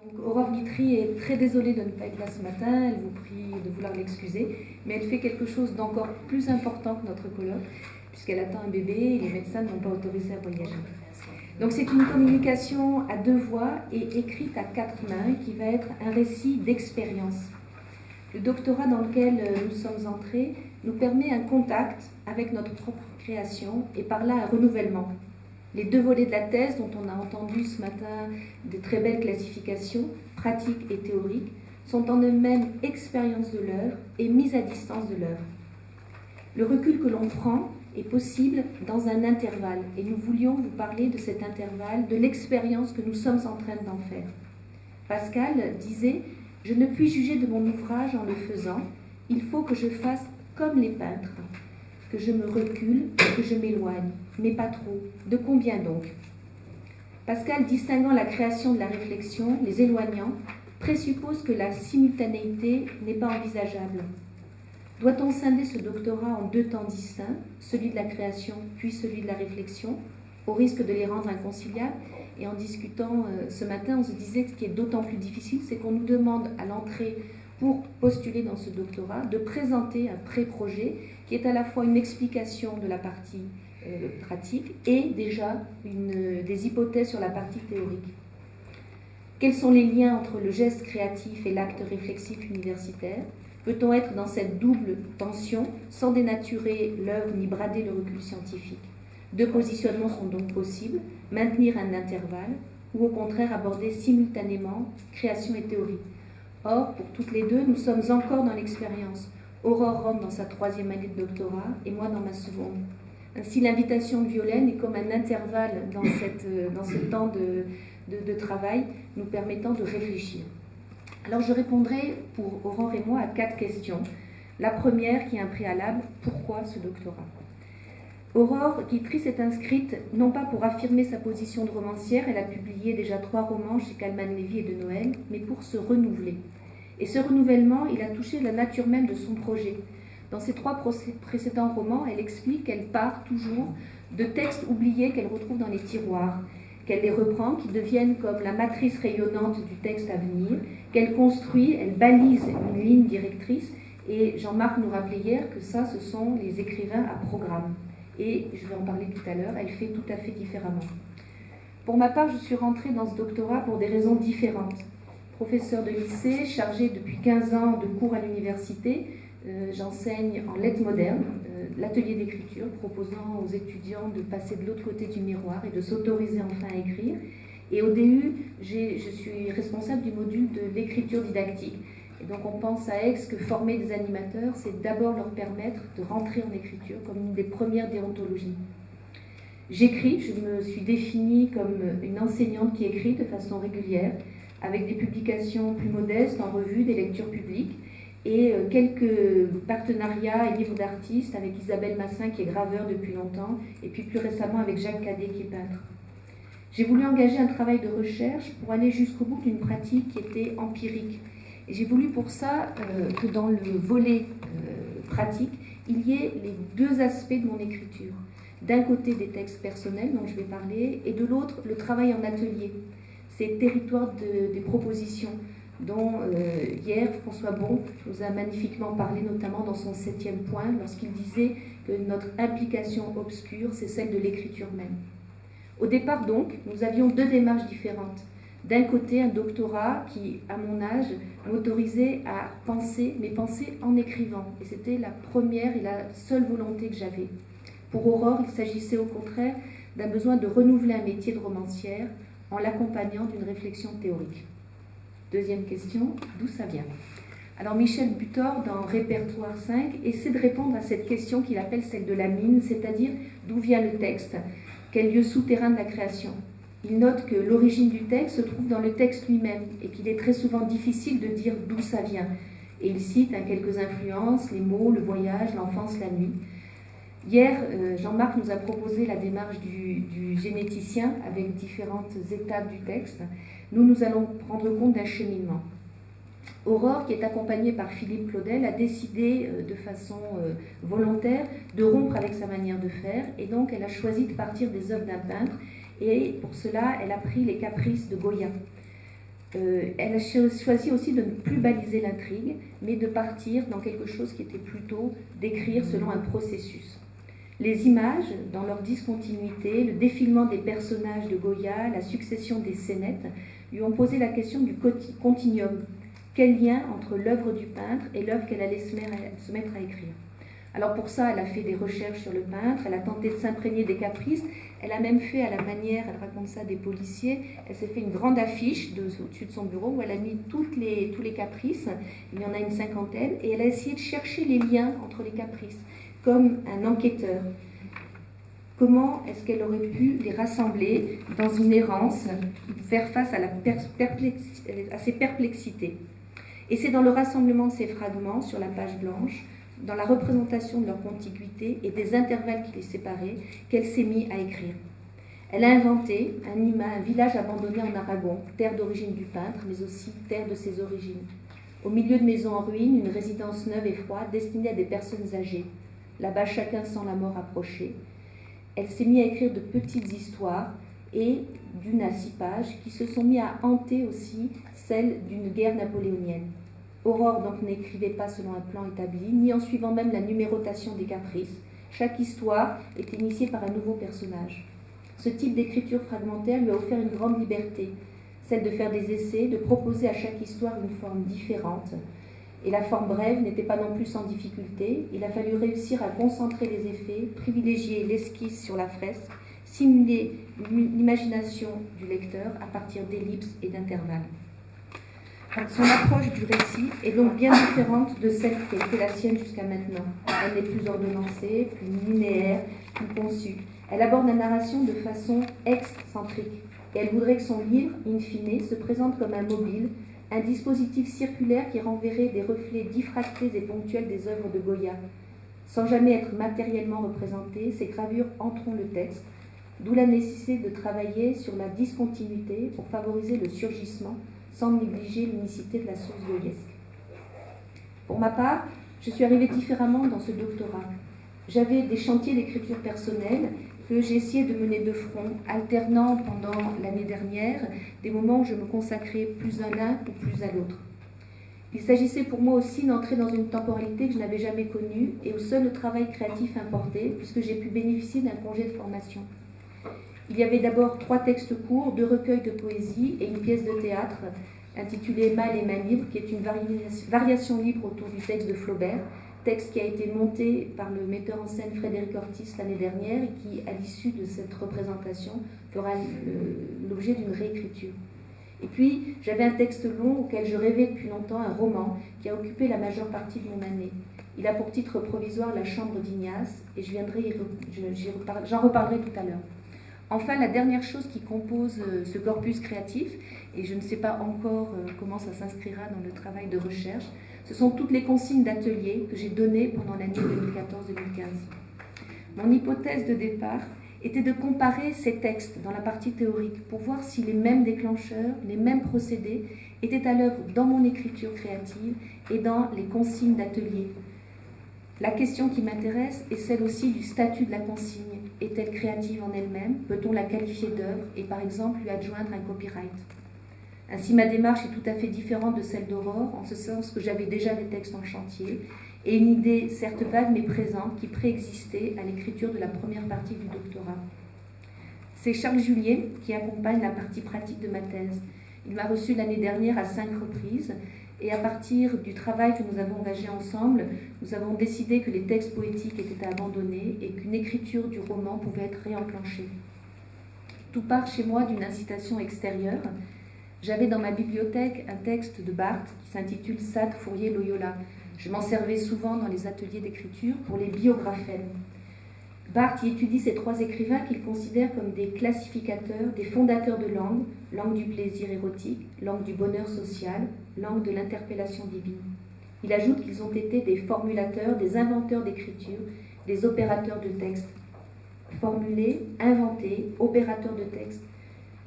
Donc, Aurore Guitry est très désolée de ne pas être là ce matin, elle vous prie de vouloir l'excuser, mais elle fait quelque chose d'encore plus important que notre colloque, puisqu'elle attend un bébé et les médecins n'ont pas autorisé à voyager. Donc c'est une communication à deux voix et écrite à quatre mains qui va être un récit d'expérience. Le doctorat dans lequel nous sommes entrés nous permet un contact avec notre propre création et par là un renouvellement. Les deux volets de la thèse dont on a entendu ce matin de très belles classifications, pratiques et théoriques, sont en eux-mêmes expérience de l'œuvre et mise à distance de l'œuvre. Le recul que l'on prend est possible dans un intervalle et nous voulions vous parler de cet intervalle, de l'expérience que nous sommes en train d'en faire. Pascal disait « Je ne puis juger de mon ouvrage en le faisant, il faut que je fasse comme les peintres, que je me recule, que je m'éloigne, mais pas trop. De combien donc ?» Pascal, distinguant la création de la réflexion, les éloignant, présuppose que la simultanéité n'est pas envisageable. Doit-on scinder ce doctorat en deux temps distincts, celui de la création puis celui de la réflexion, au risque de les rendre inconciliables? Et en discutant ce matin, on se disait que ce qui est d'autant plus difficile, c'est qu'on nous demande à l'entrée, pour postuler dans ce doctorat, de présenter un pré-projet qui est à la fois une explication de la partie pratique et déjà des hypothèses sur la partie théorique. Quels sont les liens entre le geste créatif et l'acte réflexif universitaire? Peut-on être dans cette double tension sans dénaturer l'œuvre ni brader le recul scientifique? Deux positionnements sont donc possibles, maintenir un intervalle ou au contraire aborder simultanément création et théorie. Or, pour toutes les deux, nous sommes encore dans l'expérience. Aurore rentre dans sa troisième année de doctorat et moi dans ma seconde. Ainsi, l'invitation de Violaine est comme un intervalle dans ce temps de travail, nous permettant de réfléchir. Alors je répondrai pour Aurore et moi à 4 questions. La première qui est un préalable, pourquoi ce doctorat? Aurore Guitry s'est inscrite non pas pour affirmer sa position de romancière, elle a publié déjà 3 romans chez Calman Lévy et de Noël, mais pour se renouveler. Et ce renouvellement, il a touché la nature même de son projet. Dans ses 3 précédents romans, elle explique qu'elle part toujours de textes oubliés qu'elle retrouve dans les tiroirs, qu'elle les reprend, qui deviennent comme la matrice rayonnante du texte à venir, qu'elle construit, elle balise une ligne directrice, et Jean-Marc nous rappelait hier que ça, ce sont les écrivains à programme. Et je vais en parler tout à l'heure, elle fait tout à fait différemment. Pour ma part, je suis rentrée dans ce doctorat pour des raisons différentes. Professeure de lycée, chargée depuis 15 ans de cours à l'université, j'enseigne en lettres modernes, l'atelier d'écriture, proposant aux étudiants de passer de l'autre côté du miroir et de s'autoriser enfin à écrire. Et au DU, je suis responsable du module de l'écriture didactique. Et donc on pense à Aix que former des animateurs, c'est d'abord leur permettre de rentrer en écriture comme une des premières déontologies. J'écris, je me suis définie comme une enseignante qui écrit de façon régulière, avec des publications plus modestes en revue, des lectures publiques, et quelques partenariats et livres d'artistes avec Isabelle Massin qui est graveur depuis longtemps, et puis plus récemment avec Jacques Cadet qui est peintre. J'ai voulu engager un travail de recherche pour aller jusqu'au bout d'une pratique qui était empirique. Et j'ai voulu pour ça que dans le volet pratique, il y ait les 2 aspects de mon écriture. D'un côté des textes personnels dont je vais parler, et de l'autre le travail en atelier, ces territoires des propositions dont hier François Bon nous a magnifiquement parlé, notamment dans son 7e point, lorsqu'il disait que notre implication obscure, c'est celle de l'écriture même. Au départ donc, nous avions 2 démarches différentes. D'un côté, un doctorat qui, à mon âge, m'autorisait à penser, mais penser en écrivant. Et c'était la première et la seule volonté que j'avais. Pour Aurore, il s'agissait au contraire d'un besoin de renouveler un métier de romancière en l'accompagnant d'une réflexion théorique. Deuxième question, d'où ça vient? Alors Michel Butor, dans Répertoire 5, essaie de répondre à cette question qu'il appelle celle de la mine, c'est-à-dire d'où vient le texte, quel lieu souterrain de la création. Il note que l'origine du texte se trouve dans le texte lui-même et qu'il est très souvent difficile de dire d'où ça vient. Et il cite quelques influences, les mots, le voyage, l'enfance, la nuit. Hier, Jean-Marc nous a proposé la démarche du généticien avec différentes étapes du texte. Nous allons prendre compte d'un cheminement. Aurore, qui est accompagnée par Philippe Claudel, a décidé de façon volontaire de rompre avec sa manière de faire et donc elle a choisi de partir des œuvres d'un peintre et pour cela elle a pris les caprices de Goya. Elle a choisi aussi de ne plus baliser l'intrigue, mais de partir dans quelque chose qui était plutôt d'écrire selon un processus. Les images, dans leur discontinuité, le défilement des personnages de Goya, la succession des scénettes, lui ont posé la question du continuum. Quel lien entre l'œuvre du peintre et l'œuvre qu'elle allait se mettre à écrire? Alors pour ça, elle a fait des recherches sur le peintre, elle a tenté de s'imprégner des caprices, elle a même fait à la manière, elle raconte ça, des policiers, elle s'est fait une grande affiche au-dessus de son bureau où elle a mis tous les caprices, il y en a une cinquantaine, et elle a essayé de chercher les liens entre les caprices, comme un enquêteur. Comment est-ce qu'elle aurait pu les rassembler dans une errance, faire face à ces perplexités? Et c'est dans le rassemblement de ces fragments sur la page blanche, dans la représentation de leur contiguïté et des intervalles qui les séparaient, qu'elle s'est mise à écrire. Elle a inventé un village abandonné en Aragon, terre d'origine du peintre, mais aussi terre de ses origines. Au milieu de maisons en ruine, une résidence neuve et froide destinée à des personnes âgées. Là-bas, chacun sent la mort approcher. Elle s'est mise à écrire de petites histoires et d'une à 6 pages qui se sont mis à hanter aussi celle d'une guerre napoléonienne. Aurore donc n'écrivait pas selon un plan établi, ni en suivant même la numérotation des caprices. Chaque histoire était initiée par un nouveau personnage. Ce type d'écriture fragmentaire lui a offert une grande liberté, celle de faire des essais, de proposer à chaque histoire une forme différente. Et la forme brève n'était pas non plus sans difficulté. Il a fallu réussir à concentrer les effets, privilégier l'esquisse sur la fresque, simuler l'imagination du lecteur à partir d'ellipses et d'intervalles. Son approche du récit est donc bien différente de celle qui a été la sienne jusqu'à maintenant. Elle est plus ordonnancée, plus linéaire, plus conçue. Elle aborde la narration de façon excentrique. Et elle voudrait que son livre, in fine, se présente comme un mobile, un dispositif circulaire qui renverrait des reflets diffractés et ponctuels des œuvres de Goya. Sans jamais être matériellement représentées, ces gravures entreront le texte, d'où la nécessité de travailler sur la discontinuité pour favoriser le surgissement, sans négliger l'unicité de la source goyesque. Pour ma part, je suis arrivée différemment dans ce doctorat. J'avais des chantiers d'écriture personnelle que j'ai essayé de mener de front, alternant pendant l'année dernière des moments où je me consacrais plus à l'un ou plus à l'autre. Il s'agissait pour moi aussi d'entrer dans une temporalité que je n'avais jamais connue et où seul le travail créatif importait, puisque j'ai pu bénéficier d'un congé de formation. Il y avait d'abord 3 textes courts, 2 recueils de poésie et une pièce de théâtre intitulée Mal et main libre, qui est une variation libre autour du texte de Flaubert, texte qui a été monté par le metteur en scène Frédéric Ortiz l'année dernière et qui, à l'issue de cette représentation, fera l'objet d'une réécriture. Et puis, j'avais un texte long auquel je rêvais depuis longtemps, un roman qui a occupé la majeure partie de mon année. Il a pour titre provisoire La chambre d'Ignace et j'en reparlerai tout à l'heure. Enfin, la dernière chose qui compose ce corpus créatif, et je ne sais pas encore comment ça s'inscrira dans le travail de recherche, ce sont toutes les consignes d'atelier que j'ai données pendant l'année 2014-2015. Mon hypothèse de départ était de comparer ces textes dans la partie théorique pour voir si les mêmes déclencheurs, les mêmes procédés étaient à l'œuvre dans mon écriture créative et dans les consignes d'atelier. La question qui m'intéresse est celle aussi du statut de la consigne. Est-elle créative en elle-même? Peut-on la qualifier d'œuvre et par exemple lui adjoindre un copyright? Ainsi, ma démarche est tout à fait différente de celle d'Aurore, en ce sens que j'avais déjà des textes en chantier et une idée, certes vague mais présente, qui préexistait à l'écriture de la première partie du doctorat. C'est Charles Julier qui accompagne la partie pratique de ma thèse. Il m'a reçu l'année dernière à 5 reprises et à partir du travail que nous avons engagé ensemble, nous avons décidé que les textes poétiques étaient abandonnés et qu'une écriture du roman pouvait être réenclenchée. Tout part chez moi d'une incitation extérieure. J'avais dans ma bibliothèque un texte de Barthes qui s'intitule Sade, Fourier, Loyola. Je m'en servais souvent dans les ateliers d'écriture pour les biographèmes. Barthes y étudie ces 3 écrivains qu'il considère comme des classificateurs, des fondateurs de langue, langue du plaisir érotique, langue du bonheur social, langue de l'interpellation divine. Il ajoute qu'ils ont été des formulateurs, des inventeurs d'écriture, des opérateurs de texte. Formuler, inventer, opérateur de texte.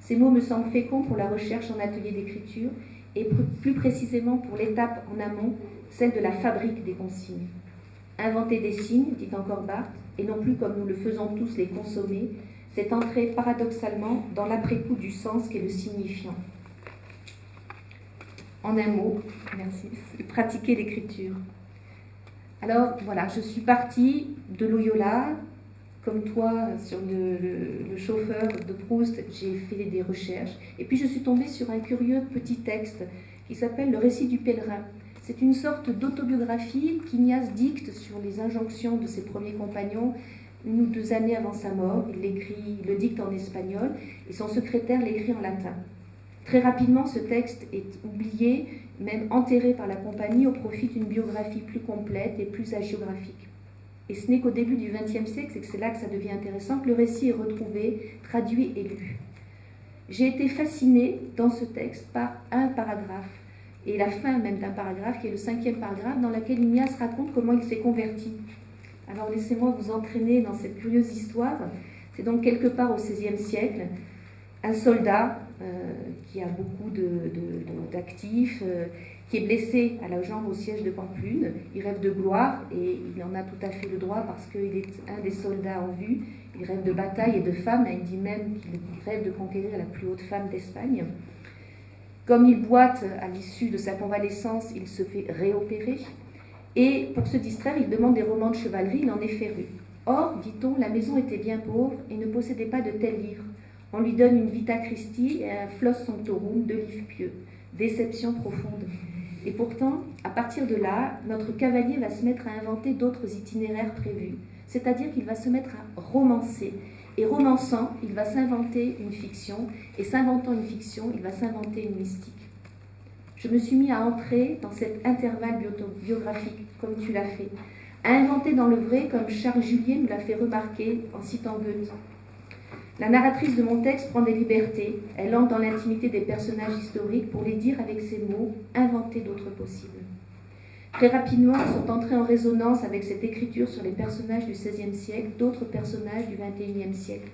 Ces mots me semblent féconds pour la recherche en atelier d'écriture et plus précisément pour l'étape en amont, celle de la fabrique des consignes. Inventer des signes, dit encore Barthes, et non plus comme nous le faisons tous les consommer, c'est entrer paradoxalement dans l'après-coup du sens qu'est le signifiant. En un mot, merci, pratiquer l'écriture. Alors voilà, je suis partie de Loyola, comme toi, sur le chauffeur de Proust, j'ai fait des recherches. Et puis je suis tombée sur un curieux petit texte qui s'appelle Le récit du pèlerin. C'est une sorte d'autobiographie qu'Ignace dicte sur les injonctions de ses premiers compagnons 1 ou 2 années avant sa mort. Il le dicte en espagnol et son secrétaire l'écrit en latin. Très rapidement, ce texte est oublié, même enterré par la compagnie au profit d'une biographie plus complète et plus hagiographique. Et ce n'est qu'au début du XXe siècle, c'est là que ça devient intéressant, que le récit est retrouvé, traduit et lu. J'ai été fascinée dans ce texte par un paragraphe, et la fin même d'un paragraphe, qui est le 5e paragraphe, dans lequel Ignace raconte comment il s'est converti. Alors laissez-moi vous entraîner dans cette curieuse histoire. C'est donc quelque part au XVIe siècle, un soldat qui a beaucoup d'actifs, qui est blessé à la jambe au siège de Pampelune. Il rêve de gloire et il en a tout à fait le droit parce qu'il est un des soldats en vue. Il rêve de bataille et de femme. Il dit même qu'il rêve de conquérir la plus haute femme d'Espagne. Comme il boite à l'issue de sa convalescence, il se fait réopérer. Et pour se distraire, il demande des romans de chevalerie. Il en est féru. Or, dit-on, la maison était bien pauvre et ne possédait pas de tels livres. On lui donne une Vita Christi et un Flos Sanctorum, 2 livres pieux. Déception profonde. Et pourtant, à partir de là, notre cavalier va se mettre à inventer d'autres itinéraires prévus. C'est-à-dire qu'il va se mettre à romancer. Et romançant, il va s'inventer une fiction. Et s'inventant une fiction, il va s'inventer une mystique. Je me suis mis à entrer dans cet intervalle biographique, comme tu l'as fait. À inventer dans le vrai, comme Charles Julier nous l'a fait remarquer en citant Goethe. La narratrice de mon texte prend des libertés, elle entre dans l'intimité des personnages historiques pour les dire avec ses mots, inventer d'autres possibles. Très rapidement, sont entrés en résonance avec cette écriture sur les personnages du XVIe siècle, d'autres personnages du XXIe siècle.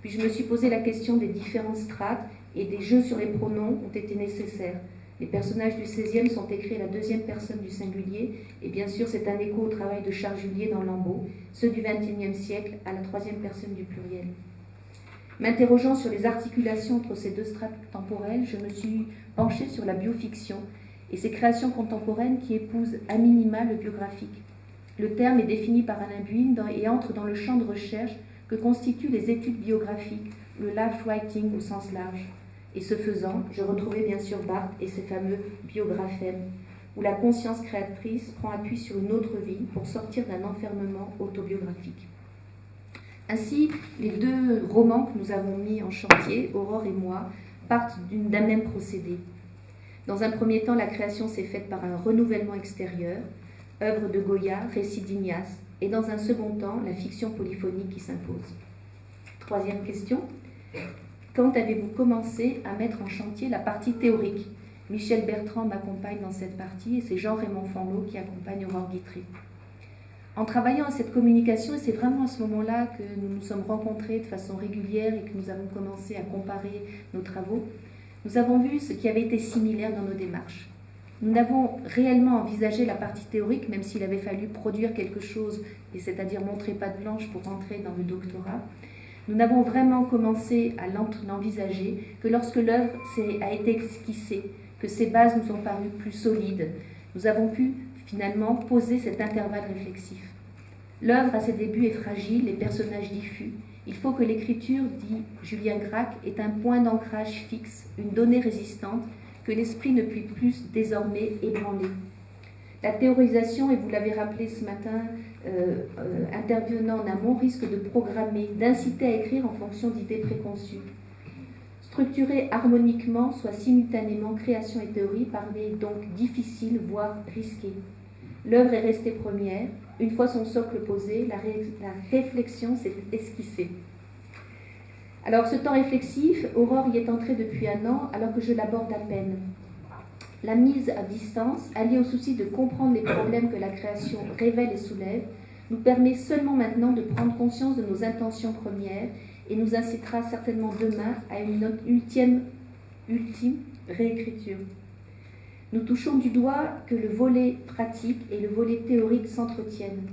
Puis je me suis posé la question des différentes strates et des jeux sur les pronoms ont été nécessaires. Les personnages du XVIe sont écrits à la 2e personne du singulier et bien sûr c'est un écho au travail de Charles Julier dans Lambeau, ceux du XXIe siècle à la 3e personne du pluriel. M'interrogeant sur les articulations entre ces 2 strates temporelles, je me suis penchée sur la biofiction et ses créations contemporaines qui épousent à minima le biographique. Le terme est défini par Alain Buyne et entre dans le champ de recherche que constituent les études biographiques, le life writing au sens large. Et ce faisant, je retrouvais bien sûr Barthes et ses fameux biographèmes, où la conscience créatrice prend appui sur une autre vie pour sortir d'un enfermement autobiographique. Ainsi, les 2 romans que nous avons mis en chantier, Aurore et moi, partent d'un même procédé. Dans un premier temps, la création s'est faite par un renouvellement extérieur, œuvre de Goya, récit d'Ignace, et dans un second temps, la fiction polyphonique qui s'impose. 3e question, quand avez-vous commencé à mettre en chantier la partie théorique ? Michel Bertrand m'accompagne dans cette partie et c'est Jean-Raymond Fanlot qui accompagne Aurore Guitry. En travaillant à cette communication, et c'est vraiment à ce moment-là que nous nous sommes rencontrés de façon régulière et que nous avons commencé à comparer nos travaux, nous avons vu ce qui avait été similaire dans nos démarches. Nous n'avons réellement envisagé la partie théorique, même s'il avait fallu produire quelque chose, et c'est-à-dire montrer patte blanche pour entrer dans le doctorat. Nous n'avons vraiment commencé à l'envisager que lorsque l'œuvre a été esquissée, que ses bases nous ont paru plus solides. Nous avons pu finalement poser cet intervalle réflexif. L'œuvre à ses débuts est fragile, les personnages diffus. Il faut que l'écriture, dit Julien Gracq, est un point d'ancrage fixe, une donnée résistante, que l'esprit ne puisse plus désormais ébranler. La théorisation, et vous l'avez rappelé ce matin, intervenant en amont, risque de programmer, d'inciter à écrire en fonction d'idées préconçues. Structurer harmoniquement, soit simultanément création et théorie, paraît donc difficile, voire risqué. L'œuvre est restée première. Une fois son socle posé, la réflexion s'est esquissée. Alors, ce temps réflexif, Aurore y est entrée depuis 1 an, alors que je l'aborde à peine. La mise à distance, alliée au souci de comprendre les problèmes que la création révèle et soulève, nous permet seulement maintenant de prendre conscience de nos intentions premières et nous incitera certainement demain à une ultime réécriture. Nous touchons du doigt que le volet pratique et le volet théorique s'entretiennent.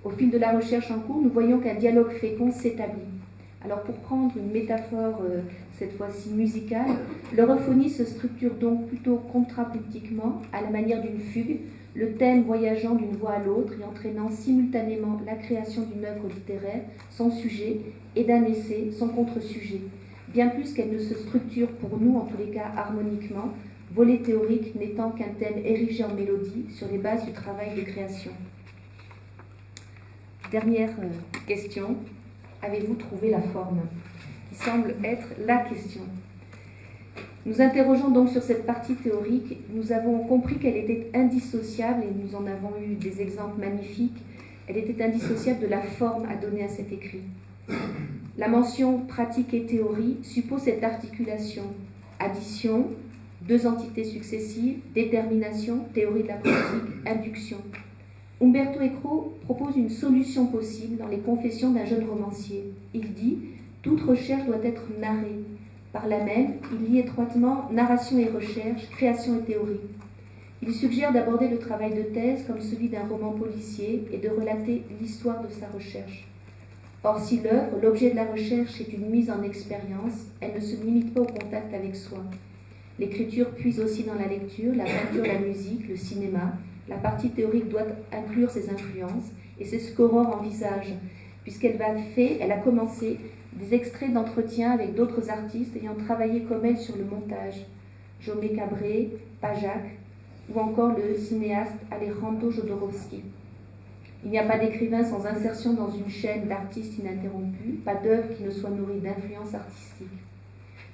Au fil de la recherche en cours, nous voyons qu'un dialogue fécond s'établit. Alors pour prendre une métaphore cette fois-ci musicale, l'europhonie se structure donc plutôt contrapuntiquement à la manière d'une fugue, le thème voyageant d'une voix à l'autre et entraînant simultanément la création d'une œuvre littéraire, son sujet, et d'un essai, son contre-sujet, bien plus qu'elle ne se structure pour nous, en tous les cas harmoniquement, volet théorique n'étant qu'un thème érigé en mélodie sur les bases du travail de création. Dernière question, avez-vous trouvé la forme qui semble être la question? Nous interrogeons donc sur cette partie théorique. Nous avons compris qu'elle était indissociable, et nous en avons eu des exemples magnifiques, elle était indissociable de la forme à donner à cet écrit. La mention pratique et théorie suppose cette articulation, addition, deux entités successives, détermination, théorie de la pratique, induction. Umberto Eco propose une solution possible dans les confessions d'un jeune romancier. Il dit « Toute recherche doit être narrée ». Par là même, il lie étroitement narration et recherche, création et théorie. Il suggère d'aborder le travail de thèse comme celui d'un roman policier et de relater l'histoire de sa recherche. Or, si l'œuvre, l'objet de la recherche, est une mise en expérience, elle ne se limite pas au contact avec soi. L'écriture puise aussi dans la lecture, la peinture, la musique, le cinéma. La partie théorique doit inclure ses influences, et c'est ce qu'Aurore envisage, puisqu'elle a commencé des extraits d'entretiens avec d'autres artistes ayant travaillé comme elle sur le montage, Jaume Cabré, Pajak, ou encore le cinéaste Alejandro Jodorowsky. Il n'y a pas d'écrivain sans insertion dans une chaîne d'artistes ininterrompue, pas d'œuvre qui ne soit nourrie d'influences artistiques.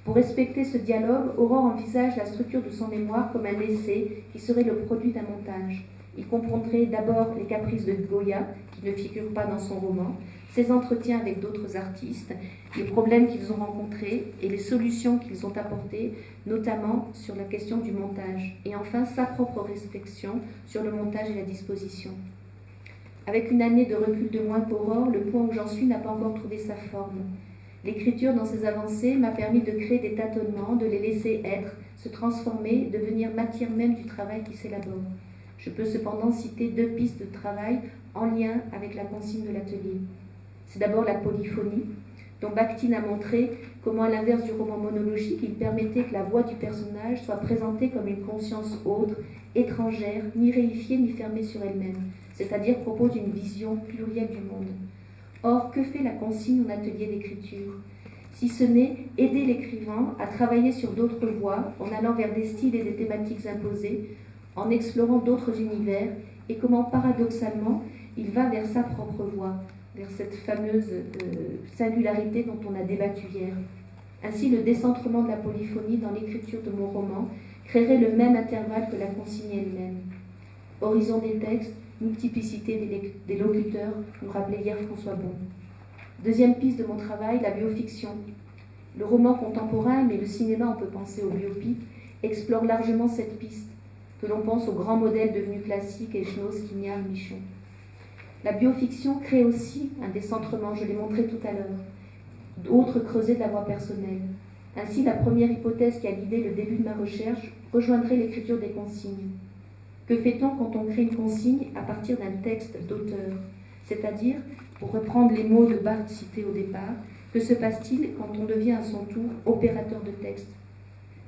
Pour respecter ce dialogue, Aurore envisage la structure de son mémoire comme un essai qui serait le produit d'un montage. Il comprendrait d'abord les caprices de Goya, qui ne figurent pas dans son roman, ses entretiens avec d'autres artistes, les problèmes qu'ils ont rencontrés et les solutions qu'ils ont apportées, notamment sur la question du montage, et enfin sa propre réflexion sur le montage et la disposition. Avec une année de recul de moins qu'Aurore, le point où j'en suis n'a pas encore trouvé sa forme. L'écriture dans ses avancées m'a permis de créer des tâtonnements, de les laisser être, se transformer, devenir matière même du travail qui s'élabore. Je peux cependant citer deux pistes de travail en lien avec la consigne de l'atelier. C'est d'abord la polyphonie, dont Bakhtin a montré comment, à l'inverse du roman monologique, il permettait que la voix du personnage soit présentée comme une conscience autre, étrangère, ni réifiée ni fermée sur elle-même, c'est-à-dire propose une vision plurielle du monde. Or, que fait la consigne en atelier d'écriture? Si ce n'est aider l'écrivain à travailler sur d'autres voies, en allant vers des styles et des thématiques imposées, en explorant d'autres univers, et comment paradoxalement il va vers sa propre voie, vers cette fameuse singularité dont on a débattu hier. Ainsi, le décentrement de la polyphonie dans l'écriture de mon roman créerait le même intervalle que la consigne elle-même. Horizon des textes, multiplicité des locuteurs, nous rappelait hier François Bon. Deuxième piste de mon travail, la biofiction. Le roman contemporain, mais le cinéma, on peut penser au biopic, explore largement cette piste, que l'on pense aux grands modèles devenus classiques, Echenoz, Quignard, Michon. La biofiction crée aussi un décentrement, je l'ai montré tout à l'heure, d'autres creusets de la voie personnelle. Ainsi, la première hypothèse qui a guidé le début de ma recherche rejoindrait l'écriture des consignes. Que fait-on quand on crée une consigne à partir d'un texte d'auteur? C'est-à-dire, pour reprendre les mots de Barthes cités au départ, que se passe-t-il quand on devient à son tour opérateur de texte?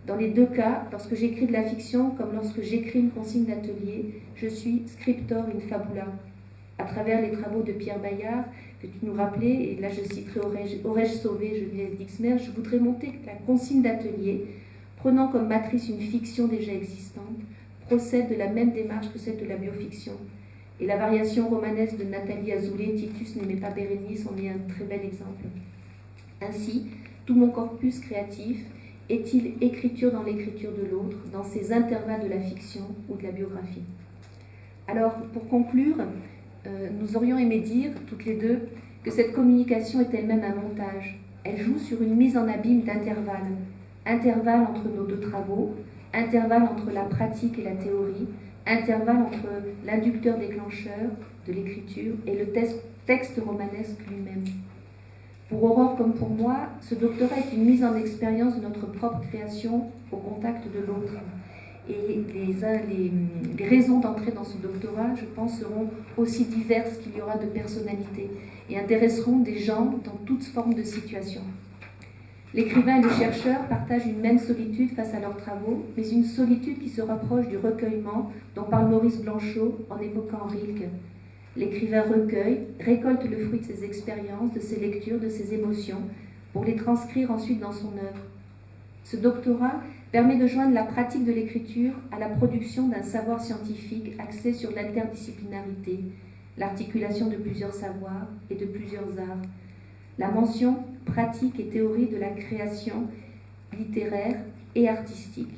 Dans les deux cas, lorsque j'écris de la fiction comme lorsque j'écris une consigne d'atelier, je suis scriptor in fabula. À travers les travaux de Pierre Bayard, que tu nous rappelais, et là je citerai Aurais-je sauvé Geneviève Dixmer, je voudrais montrer que la consigne d'atelier, prenant comme matrice une fiction déjà existante, procède de la même démarche que celle de la biofiction. Et la variation romanesque de Nathalie Azoulay, Titus n'aimait pas Bérénice, en est un très bel exemple. Ainsi, tout mon corpus créatif est-il écriture dans l'écriture de l'autre, dans ces intervalles de la fiction ou de la biographie? Alors, pour conclure, nous aurions aimé dire, toutes les deux, que cette communication est elle-même un montage. Elle joue sur une mise en abîme d'intervalles. Intervalle entre nos deux travaux, intervalle entre la pratique et la théorie, intervalle entre l'inducteur déclencheur de l'écriture et le texte romanesque lui-même. Pour Aurore comme pour moi, ce doctorat est une mise en expérience de notre propre création au contact de l'autre. Et les raisons d'entrer dans ce doctorat, je pense, seront aussi diverses qu'il y aura de personnalités et intéresseront des gens dans toutes formes de situations. L'écrivain et le chercheur partagent une même solitude face à leurs travaux, mais une solitude qui se rapproche du recueillement dont parle Maurice Blanchot en évoquant Rilke. L'écrivain recueille, récolte le fruit de ses expériences, de ses lectures, de ses émotions, pour les transcrire ensuite dans son œuvre. Ce doctorat permet de joindre la pratique de l'écriture à la production d'un savoir scientifique axé sur l'interdisciplinarité, l'articulation de plusieurs savoirs et de plusieurs arts. La mention pratique et théorie de la création littéraire et artistique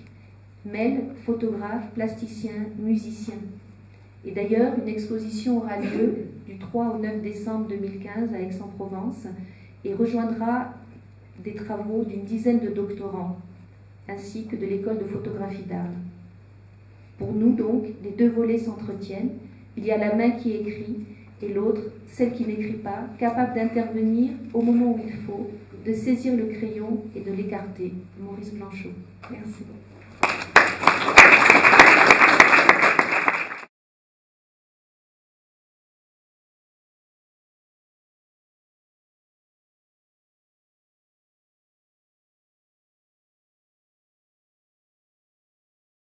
mêle photographes, plasticiens, musiciens. Et d'ailleurs, une exposition aura lieu du 3 au 9 décembre 2015 à Aix-en-Provence et rejoindra des travaux d'une dizaine de doctorants, ainsi que de l'école de photographie d'art. Pour nous donc, les deux volets s'entretiennent. Il y a la main qui écrit et l'autre, celle qui n'écrit pas, capable d'intervenir au moment où il faut, de saisir le crayon et de l'écarter. Maurice Blanchot. Merci.